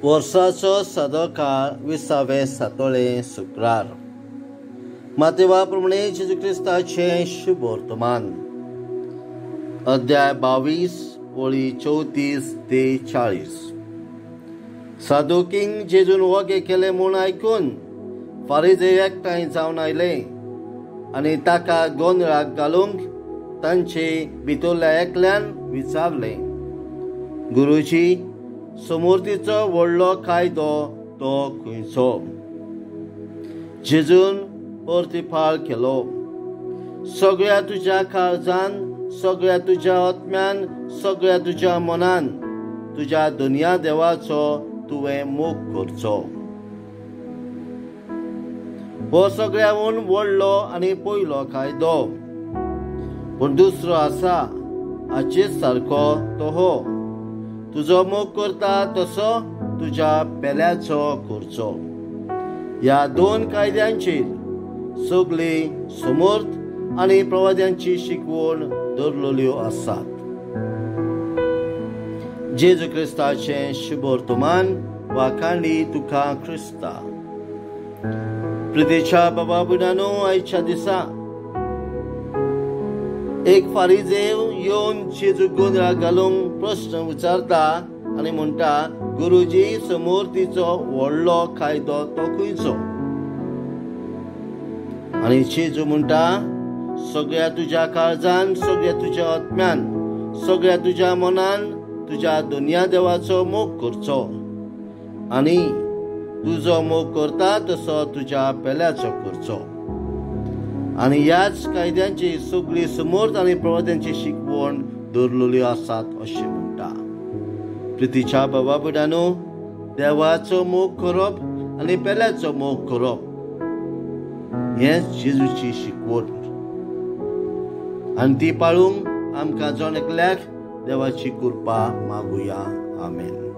वर्साचो सादो काळ 20वें सातोळें शुक्रार. मातेवा प्रमाणे जेजू क्रिस्ताचें शुभ वर्तमान. अध्याय 22 ओळी 34 ते 40. सादुकींक जेजून वगे केले म्हूण आयकून फारिजे एकठांय जावन आयले आनी ताका गोंदळाक घालूंक तांचे भितरल्या एकल्यान विचारलें, गुरुजी, समूर्तीचो व्हडलो कायदो तो खंयचो? जेजून प्रतिफाळ केलो, सगळ्या तुज्या काळजान, सगळ्या तुज्या आत्म्यान, सगळ्या तुज्या मनान तुज्या दुनिया देवाचो तुवें मोग करचो. हो सगळ्याहून व्हडलो आनी पयलो कायदो. पूण दुसरो आसा, हाचेच सारको तो हो, तुजो मोग करता तसो तुज्या पेल्याचो करचो. ह्या दोन कायद्यांचेर सगळी समर्थ आनी प्रवाद्यांची शिकवण दवरलेल्यो आसात. जेजू क्रिस्ताचें शुभ वर्तमान वाखाणी तुका क्रिस्ता. प्रितेच्या बाबा भयणांनो, आयच्या दिसा एक फारिजेव येवन जेजू गोंदळाक घालूंक प्रश्न विचारता आनी म्हणटा, गुरुजी, समूर्तीचो व्हडलो कायदो तो खंयचो? आनी जेजू म्हणटा, सगळ्या तुज्या काळजान, सगळ्या तुज्या आत्म्यान, सगळ्या तुज्या मनान तुज्या दुनिया देवाचो मोग करचो आनी तुजो मोग करता तसो तुज्या पेल्याचो करचो. आनी ह्याच कायद्यांची सगळी समर्थ आनी प्रवाद्यांची शिकवण दवरलेल्यो आसात अशें म्हणटा. प्रितीच्या बाबा भयणांनो, देवाचो मोग करप आनी पेल्याचो मोग करप हेंच जेजूची शिकवण आनी ती पाळूंक आमकां जण एकल्याक देवाची कृपा मागुया. आमेन.